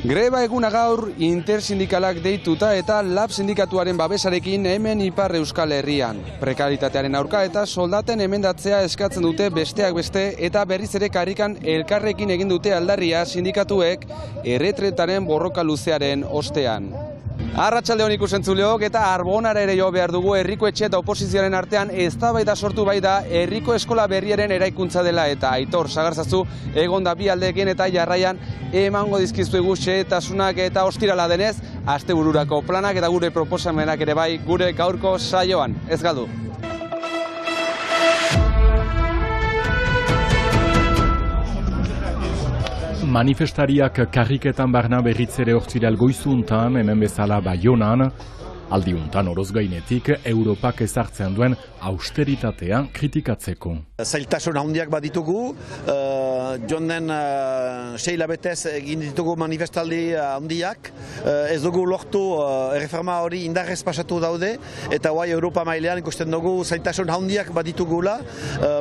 Greba eguna gaur intersindikalak deituta eta LAB sindikatuaren babesarekin hemen Ipar Euskal Herrian. Prekaritatearen aurka eta soldaten emendatzea eskatzen dute besteak beste eta berriz ere karrikan elkarrekin egin dute aldarria sindikatuek erretretaren borroka luzearen ostean. Arratsaldeon ikusentzuleok eta Arbonara ere jo behar dugu. Herriko etxe eta oposizioaren artean eztabaida sortu bai da herriko eskola berriaren eraikuntza dela eta Aitor Sagarzazu egon da bi aldeekin eta jarraian emango dizkizuegu xehetasunak eta ostirala denez astebururako planak eta gure proposamenak ere bai gure gaurko saioan. Ez galdu. Manifestariak karriketan barna berritzere ortziral goizuntan, hemen bezala Baionan, aldiuntan oroz gainetik, Europak ezartzen duen austeritatea kritikatzeko. Zailtasun handiak baditugu, joan den 6 hilabetez egin ditugu manifestaldi handiak, ez dugu lortu erreforma hori indarrez pasatu daude, eta bai Europa mailean ikusten dugu zailtasun handiak baditugula,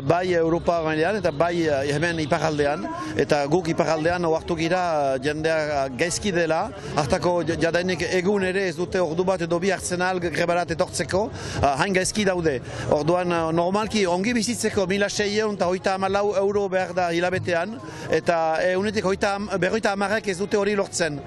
bai Europa mailean eta bai hemen iparaldean, eta guk iparaldean oartu gira jendea gaizki dela, hartako jadainek egun ere ez dute ordu bat edo bi hartzen ahal grebarat etortzeko, hain gaizki daude. Orduan normalki ongi bizitzeko 1.634 euro behar da hilabetean, eta eunetik 50 ez dute hori lortzen.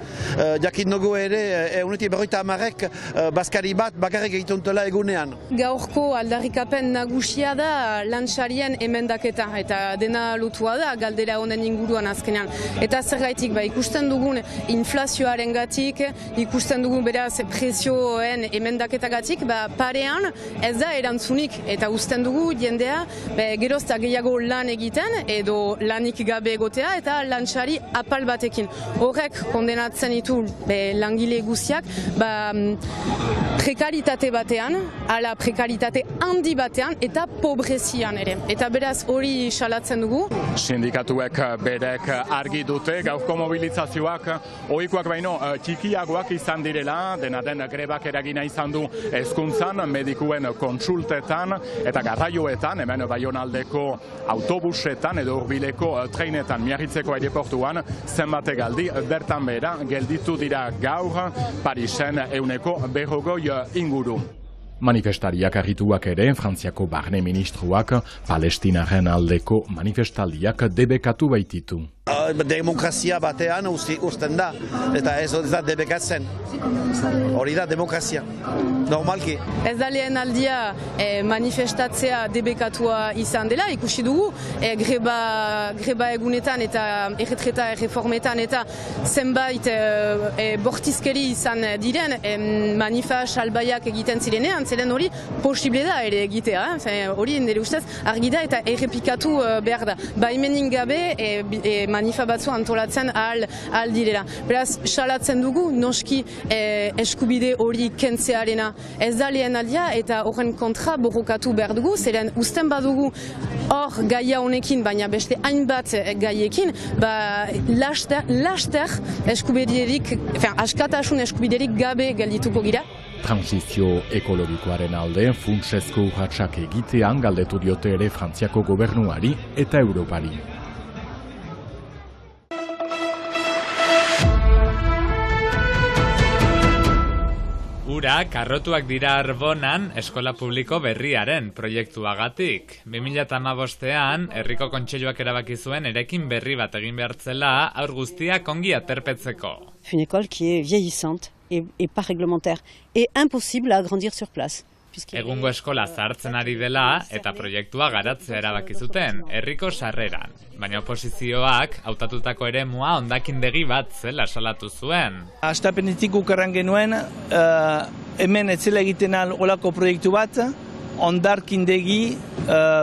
Jakin dugu ere, eunetik 50 bazkari bat bakarrik egituntela egunean. Gaurko aldarrikapen nagusia da lantsarien emendaketa, eta dena lotua da galdera honen inguruan azkenean. Eta zergaitik, ikusten dugun inflazioaren gatik, ikusten dugun beraz prezioen emendaketagatik, parean ez da erantzunik, eta usten dugu jendea gerozta gehiago lan egiten edo lanik gabe egotea eta lantsari apal batekin. Horrek kondenatzen ditu langile guziak prekaritate batean, ala prekaritate handi batean eta pobrezian ere. Eta beraz hori salatzen dugu. Sindikatuek berek argi dute, gaurko mobilizazioak ohikoak baino txikiagoak izan direla, dena den grebak eragina izan du hezkuntzan, medikuen kontsultetan eta garraioetan, hemen Baionaldeko autobusetan edo hurbileko treinetan Miarritzeko aireportuan zenbate galdi bertan behera gelditu dira gaur Parisen 150 inguru. Manifestariak harrituak ere, Frantziako barne ministruak Palestinaren aldeko manifestaldiak debekatu baititu. Demokrazia batean usten da, eta ez da debekatzen. Hori da demokrazia, normalki. Ez da lehen aldia manifestatzea debekatua izan dela, ikusi dugu, greba egunetan eta erretreta erreformetan eta zenbait bortizkeri izan diren manifa salbaiak egiten zirenean, zelen hori posible da ere egitea, hori nire ustez argi da eta errepikatu behar da. Baimenin gabe manifa batzu antolatzen ahal direla. Beraz, salatzen dugu, noski eskubide hori kentzearena ez da lehen aldia eta horren kontra borrokatu behar dugu, zeren usten badugu hor gaia honekin, baina beste hainbat gaiekin, laster eskubiderik, askatasun eskubiderik gabe geldituko gira. Transizio ekologikoaren alde, funtsezko urratsak egitean galdetu diote ere Frantziako gobernuari eta Europari. Ura, karrotuak dira Arbonan eskola publiko berriaren proiektuagatik. 2015ean, herriko kontseiluak erabaki zuen erekin berri bat egin behartzela aur guztiak ongi aterpetzeko. Une école qui est vieillissante et pas réglementaire et impossible à agrandir sur place. Egungo eskola zahartzen ari dela eta proiektua garatzea erabaki zuten, herriko sarreran. Baina oposizioak hautatutako eremua hondakindegi bat zela salatu zuen. Hastapenetik ukarran genuen, hemen etzela egiten olako proiektu bat, hondarkindegi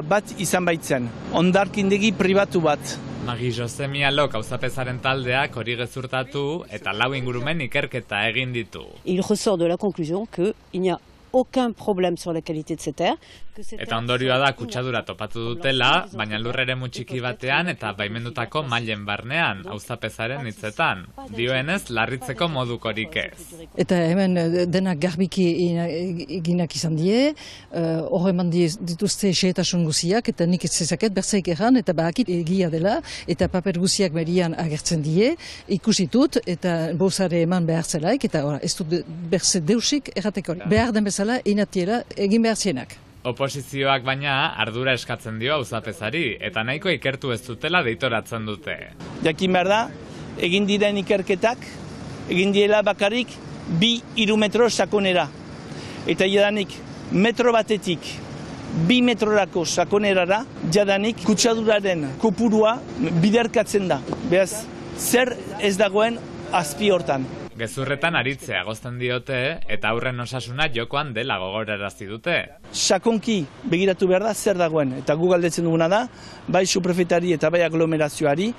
bat izan baitzen. Hondarkindegi pribatu bat. Magi Jose Mialok auzapezaren taldeak hori gezurtatu eta 4 ingurumen ikerketa egin ditu. Il ressort de la conclusion que il n'y a aucun problème sur la qualité de ces terres. Eta ondorioa da kutsadura topatu dutela, baina lurrere mutxiki batean eta baimendutako mailen barnean, auzapezaren hitzetan. Dioenez, larritzeko modukorik ez. Eta hemen denak garbiki eginak izan die, hor eman dituzte xehetasun guziak, eta nik ez zezaket berzaik erran, eta bakit egia dela, eta paper guziak berian agertzen die, ikusitut, eta bozare eman behar zelaik, eta ez dut berze deusik errateko. Behar den bezala, inatiela egin behar zienak. Oposizioak baina ardura eskatzen dio auzapezari, eta nahiko ikertu ez dutela deitoratzen dute. Jakin behar da, egin diren ikerketak, egin direla bakarrik 2-3 metro sakonera. Eta jadanik metro batetik 2 metrorako sakonerara, jadanik kutsaduraren kopurua biderkatzen da. Beraz, zer ez dagoen azpi hortan. Gezurretan aritzea gozten diote eta aurren osasuna jokoan dela gogorarazi dute. Sakonki begiratu behar da zer dagoen, eta gu galdetzen duguna da, bai suprefetari eta bai aglomerazioari,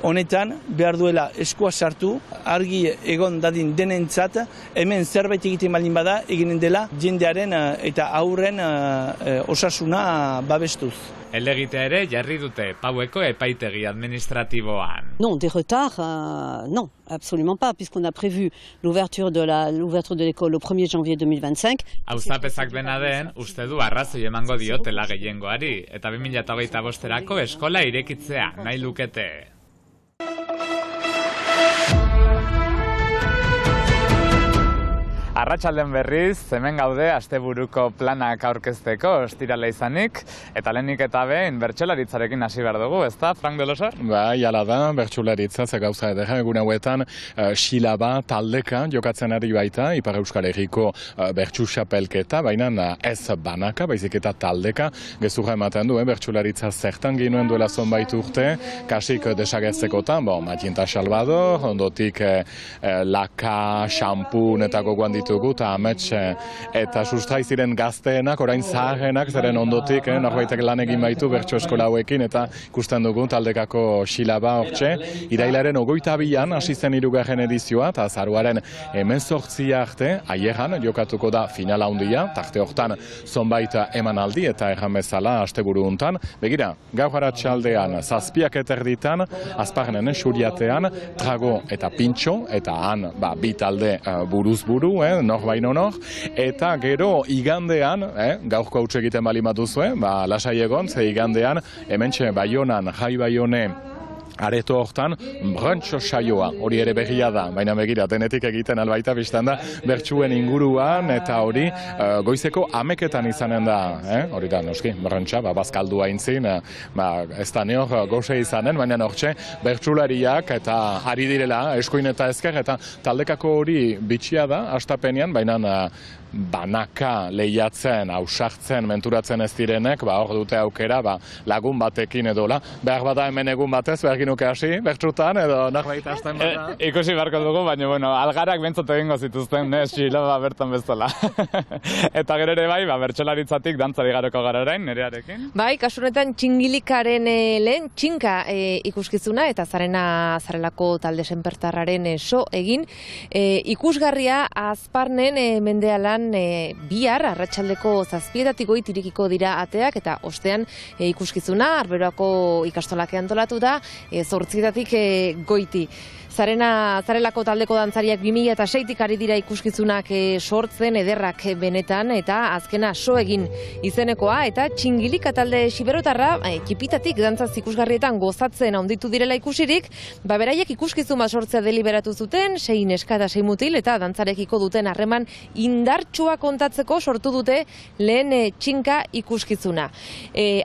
honetan behar duela eskua sartu, argi egon dadin denentzat, hemen zerbait egiten baldin bada, eginen dela jendearen eta aurren osasuna babestuz. Helegitea ere jarri dute Paueko epaitegi administratiboan. Non, des retards, non, absolument pas, puisqu'on a prévu l'ouverture de l'école au 1er janvier 2025. Auzapezak dena den, uste du arrazoi emango diotela gehiengoari, eta 2025erako eskola irekitzea nahi lukete. Arratsalden berriz, hemen gaude asteburuko planak aurkezteko ostirala izanik, eta lehenik eta behin bertsolaritzarekin hasi behar dugu, ezta, Frank Delosar? Bai, hala da, bertsolaritza ze gauza edera, egun hauetan Xilaba taldeka jokatzen ari baita, Ipar Euskal Herriko bertsu xapelketa, baina ez banaka, baizik eta taldeka, gezurra ematen du, bertsolaritza zertan ginuen duela zonbait urte, kasik desagertzekotan, Matinta Salvador, ondotik Laka, Xampun eta gogoan ditugu, eta amets eta sustrai ziren gazteenak, orain zaharrenak, zeren ondotik, norbaitek lan egin baitu bertso eskola hauekin, eta ikusten dugu taldekako Xilaba hortxe, irailaren 22an hasi zen 3. edizioa, eta azaruaren 18 arte, aieran jokatuko da finala handia, tarte hortan zonbait emanaldi, eta erran bezala asteburu hontan. Begira, gaur arratsaldean 7:00 Azparnen Xuriatean, Trago eta Pintxo, eta han bi talde buruz buru, nor baino nor, eta gero igandean, gaurko hautsu egiten bali matuzue, lasai egon, ze igandean, hementxe Baionan, Jai Baione areto hortan, brantxo saioa, hori ere berria da, baina begira, denetik egiten albaita biztan da, bertsuen inguruan, eta hori goizeko 11etan izanen da, hori da, noski, brantxa, bazkaldua intzin, ez da neor goze izanen, baina nortxe, bertsulariak eta ari direla, eskuin eta ezker, eta taldekako hori bitxia da, astapenean, baina banaka lehiatzen, ausartzen, menturatzen ez direnek, hor dute aukera, lagun batekin edola, behar bada hemen egun batez, behar ginuke hasi, bertsutan, edo norbait hasten bada? Ikusi beharko dugu, baina, algarak bentsot egingo zituzten, Xilaba bertan bezala. Eta gero ere bai, bertsolaritzatik dantzari garoko gara orain, nerearekin? Bai, kasunetan txingilikaren lehen txinka ikuskizuna, eta zarelako talde senpertarraren so egin, ikusgarria Azparnen mendealan bihar, arratsaldeko 7:00 goitirikiko dira ateak, eta ostean ikuskizuna, Arberoako ikastolak antolatu da, 8:00 goiti. Zarelako taldeko dantzariak 2006tik ari dira ikuskizunak sortzen, ederrak benetan, eta azkena so egin izenekoa, eta txingilika talde xiberotarra, txipitatik dantzaz ikusgarrietan gozatzen handitu direla ikusirik, beraiek ikuskizun sortzea deliberatu zuten, 6 neska eta 6 mutil, eta dantzarekiko duten harreman indartsua kontatzeko sortu dute lehen txinka ikuskizuna.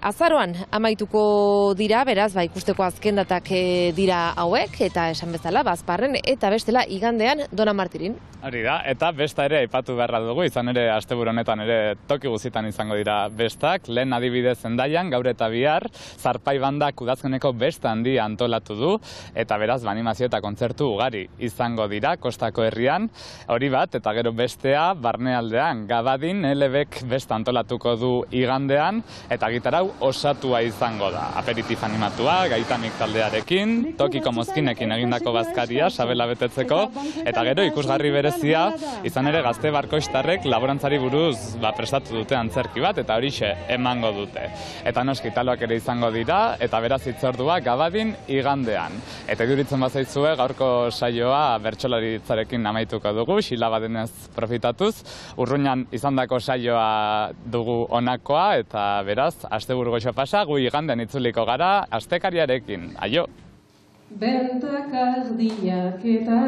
Azaroan amaituko dira, beraz, ikusteko azken datak dira hauek, eta esan bezala, Azparren, eta bestela igandean Dona Martirin. Hori da, eta besta ere aipatu beharra dugu, izan ere asteburu honetan ere toki guzitan izango dira bestak, lehen adibidez Hendaian, gaur eta bihar, Zarpai bandak udazkeneko besta handi antolatu du, eta beraz, animazio eta kontzertu ugari izango dira, kostako herrian, hori bat, eta gero bestea, barnealdean, Gabadin, Elebek besta antolatuko du igandean, eta gitarau osatua izango da, aperitif animatua, gaitanik taldearekin, tokiko mozkinekin egindako idazkaria sabela betetzeko, eta gero ikusgarri berezia, izan ere gazte barkoistarrek laborantzari buruz prestatu dute antzerki bat, eta horixe emango dute. Eta noski taloak ere izango dira, eta beraz hitzordua Gabadin igandean. Eta iduritzen bazaizue gaurko saioa bertsolaritzarekin amaituko dugu, silabadenez profitatuz. Urruñan izandako saioa dugu honakoa, eta beraz, asteburu goxo pasa, gu igandean itzuliko gara, astekariarekin. Aio! Bentak ardiak eta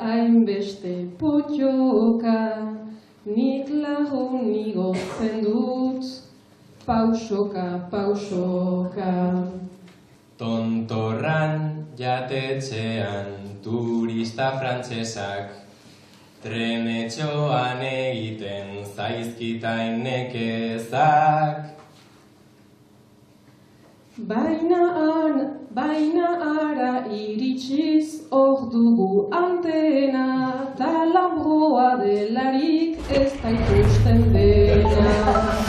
hainbeste potioka, nik lagun igotzen dut, pausoka, pausoka. Tontorran jatetxean turista frantsesak, trenetxoan egiten zaizkitain nekezak. Baina ara iritsiz hor dugu antena, ta lambroa delarik ez da ikusten dena.